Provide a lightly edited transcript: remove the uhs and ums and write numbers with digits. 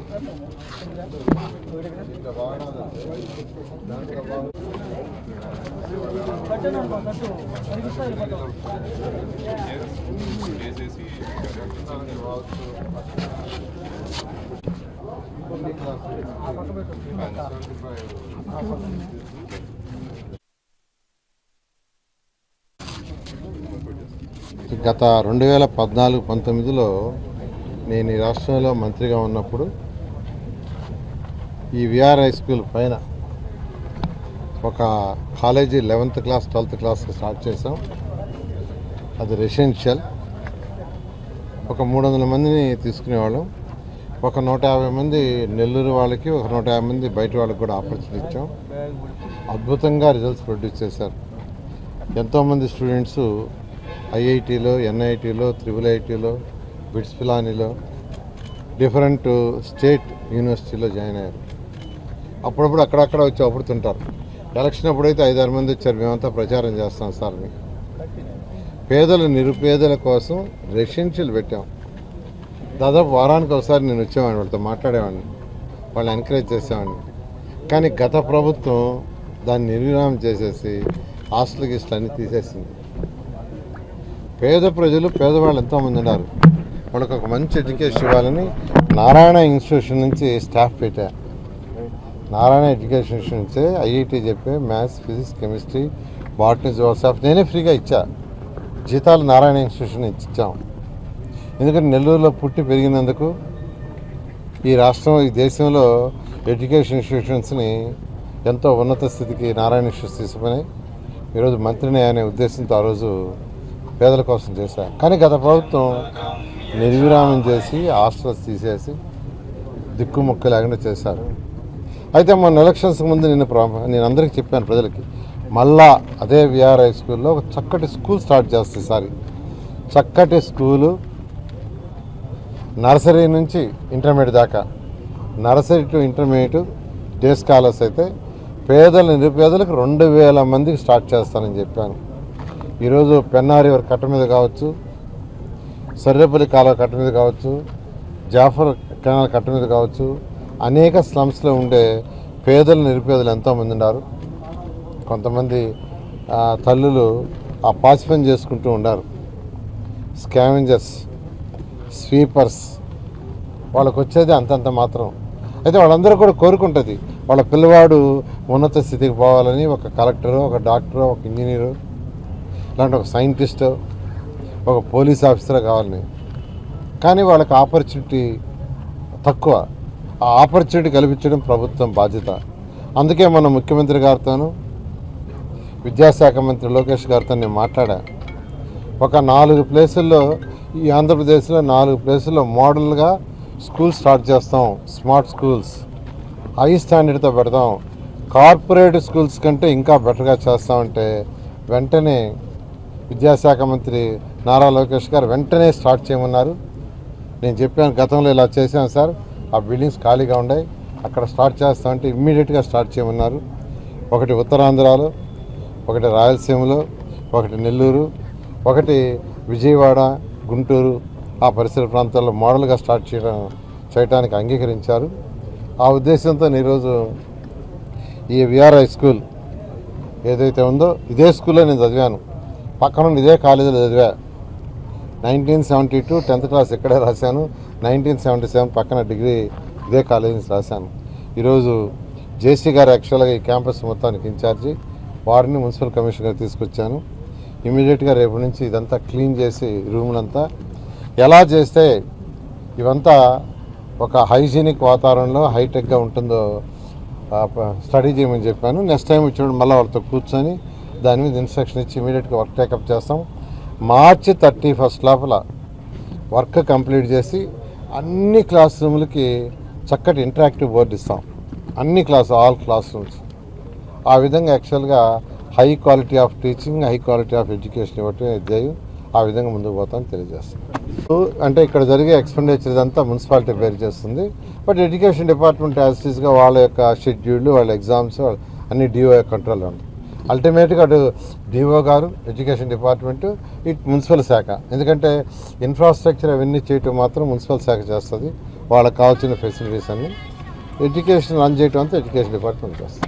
గత 2014-19లో నేను ఈ రాష్ట్రంలో మంత్రిగా ఉన్నప్పుడు ఈ విఆర్ హై స్కూల్ పైన ఒక college 11th class 12th class start చేసాం. అది రెసిడెన్షియల్. ఒక 300 మందిని తీసుకునేవాళ్ళం. ఒక 150 మంది నెల్లూరు వాళ్ళకి, ఒక 150 మంది బయట వాళ్ళకి కూడా ఆపర్చునిటీ ఇచ్చాం. అద్భుతంగా రిజల్ట్స్ ప్రొడ్యూస్ చేశారు. ఎంతోమంది స్టూడెంట్స్ ఐఐటీలో, ఎన్ఐటీలో, IIITలో, బిట్స్ పిలానీలో, డిఫరెంట్ స్టేట్ యూనివర్సిటీలో జాయిన్ అయ్యారు. అప్పుడప్పుడు అక్కడక్కడ వచ్చి అప్పుడుతుంటారు. ఎలక్షన్ అప్పుడైతే 5-6 మంది వచ్చారు. మేమంతా ప్రచారం చేస్తాం సార్ అని. పేదలు నిరుపేదల కోసం రెసిడెన్షియల్ పెట్టాం. దాదాపు వారానికి ఒకసారి నేను వచ్చేవాడిని, వాళ్ళతో మాట్లాడేవాడిని, వాళ్ళని ఎంకరేజ్ చేసేవాడిని. కానీ గత ప్రభుత్వం దాన్ని నిర్విరామం చేసేసి హాస్టల్ గిస్టల్ అన్నీ తీసేసింది. పేద ప్రజలు, పేదవాళ్ళు ఎంతోమంది ఉన్నారు. వాళ్ళకి ఒక మంచి ఎడ్యుకేషన్ ఇవ్వాలని నారాయణ ఇన్స్టిట్యూషన్ నుంచి స్టాఫ్ పెట్టా. నారాయణ ఎడ్యుకేషన్ ఇన్స్టిట్యూషన్ నుంచే ఐఐటీ చెప్పే maths, physics, chemistry, botany, zoology నేనే ఫ్రీగా ఇచ్చా. జీతాలు నారాయణ ఇన్స్టిట్యూషన్ నుంచి ఇచ్చాం. ఎందుకంటే నెల్లూరులో పుట్టి పెరిగినందుకు ఈ రాష్ట్రం, ఈ దేశంలో ఎడ్యుకేషన్ ఇన్స్టిట్యూషన్స్ని ఎంతో ఉన్నత స్థితికి నారాయణ ఇన్స్టిట్యూట్స్ తీసుకుని ఈరోజు మంత్రిని అనే ఉద్దేశంతో ఆ రోజు పేదల కోసం చేశారు. కానీ గత ప్రభుత్వం నిర్విరామం చేసి హాస్టల్స్ తీసేసి దిక్కుముక్క లేకుండా చేశారు. అయితే మొన్న ఎలక్షన్స్ ముందు నేను అందరికీ చెప్పాను ప్రజలకి, మళ్ళా అదే విఆర్ హై స్కూల్లో ఒక చక్కటి స్కూల్ స్టార్ట్ చేస్తే సారి చక్కటి స్కూలు, నర్సరీ నుంచి ఇంటర్మీడియట్ దాకా, nursery to intermediate day scholars అయితే పేదలు నిరుపేదలకు 2000 మందికి స్టార్ట్ చేస్తానని చెప్పాను. ఈరోజు పెన్నారి కట్ట మీద కావచ్చు, సర్రేపల్లి కాలువ కట్ట మీద కావచ్చు, జాఫర్ కెనాల్ కట్ట మీద కావచ్చు, అనేక స్లమ్స్లో ఉండే పేదలు నిరుపేదలు ఎంతోమంది ఉన్నారు. కొంతమంది తల్లులు ఆ పాచి పని చేసుకుంటూ ఉన్నారు. స్కావెంజర్స్, స్వీపర్స్, వాళ్ళకు వచ్చేది అంతంత మాత్రం. అయితే వాళ్ళందరూ కూడా కోరుకుంటుంది వాళ్ళ పిల్లవాడు ఉన్నత స్థితికి పోవాలని. ఒక కలెక్టరు, ఒక డాక్టరు, ఒక ఇంజనీరు, ఇలాంటి ఒక సైంటిస్టు, ఒక పోలీస్ ఆఫీసర్ కావాలని. కానీ వాళ్ళకి ఆపర్చునిటీ తక్కువ. ఆ ఆపర్చునిటీ కల్పించడం ప్రభుత్వం బాధ్యత. అందుకే మన ముఖ్యమంత్రి గారితోనూ, విద్యాశాఖ మంత్రి లోకేష్ గారితో నేను మాట్లాడా. ఒక 4 ప్లేసుల్లో, ఈ ఆంధ్రప్రదేశ్లో 4 ప్లేసుల్లో మోడల్గా స్కూల్ స్టార్ట్ చేస్తాం. స్మార్ట్ స్కూల్స్, హై స్టాండర్డ్తో పెడతాం. కార్పొరేట్ స్కూల్స్ కంటే ఇంకా బెటర్గా చేస్తామంటే వెంటనే విద్యాశాఖ మంత్రి నారా లోకేష్ గారు వెంటనే స్టార్ట్ చేయమన్నారు. నేను చెప్పాను, గతంలో ఇలా చేశాను సార్, ఆ బిల్డింగ్స్ ఖాళీగా ఉన్నాయి, అక్కడ స్టార్ట్ చేస్తామంటే ఇమ్మీడియట్గా స్టార్ట్ చేయమన్నారు. ఒకటి ఉత్తరాంధ్రలో, ఒకటి రాయలసీమలో, ఒకటి నెల్లూరు, ఒకటి విజయవాడ, గుంటూరు, ఆ పరిసర ప్రాంతాల్లో మోడల్గా స్టార్ట్ చేయడానికి అంగీకరించారు. ఆ ఉద్దేశంతో ఈరోజు ఈ విఆర్ హై స్కూల్ ఏదైతే ఉందో, ఇదే స్కూల్లో నేను చదివాను. పక్కన ఇదే కాలేజీలో చదివా. 1972 10th క్లాస్ ఇక్కడే రాశాను. 1977 పక్కన డిగ్రీ ఇదే కాలేజీ నుంచి రాశాను. ఈరోజు జేసీ గారు యాక్చువల్గా ఈ క్యాంపస్ మొత్తానికి ఇన్ఛార్జి, వారిని మున్సిపల్ కమిషనర్ తీసుకొచ్చాను. ఇమీడియట్గా రేపు నుంచి ఇదంతా క్లీన్ చేసి రూములంతా ఎలా చేస్తే ఇవంతా ఒక హైజీనిక్ వాతావరణంలో హైటెక్గా ఉంటుందో స్టడీ చేయమని చెప్పాను. నెక్స్ట్ టైం వచ్చినప్పుడు మళ్ళీ వాళ్ళతో కూర్చొని దాని మీద ఇన్స్ట్రక్షన్ ఇచ్చి ఇమీడియట్గా వర్క్ టేకప్ చేస్తాం. మార్చి 31 లోపల వర్క్ కంప్లీట్ చేసి అన్ని క్లాస్ రూములకి చక్కటి ఇంటరాక్టివ్ బోర్డు ఇస్తాం. అన్ని ఆల్ క్లాస్ రూమ్స్. ఆ విధంగా యాక్చువల్గా high quality of teaching, high quality of education ఇవ్వటం ధ్యేయం. ఆ విధంగా ముందుకు పోతామని తెలియజేస్తాం. అంటే ఇక్కడ జరిగే ఎక్స్పెండిచర్ ఇదంతా మున్సిపాలిటీ బేర్ చేస్తుంది. బట్ ఎడ్యుకేషన్ డిపార్ట్మెంట్ యాజ్ టీజ్గా వాళ్ళ యొక్క షెడ్యూళ్ళు, వాళ్ళ ఎగ్జామ్స్ అన్ని డిఓ కంట్రోల్లో ఉంటాయి. అల్టిమేట్గా అటు డిఓ గారు, ఎడ్యుకేషన్ డిపార్ట్మెంట్, ఇటు మున్సిపల్ శాఖ. ఎందుకంటే ఇన్ఫ్రాస్ట్రక్చర్ అవన్నీ చేయటం మాత్రం మున్సిపల్ శాఖ చేస్తుంది. వాళ్ళకి కావాల్సిన ఫెసిలిటీస్ అన్నీ ఎడ్యుకేషన్ రన్ చేయడం అంతా ఎడ్యుకేషన్ డిపార్ట్మెంట్ చేస్తుంది.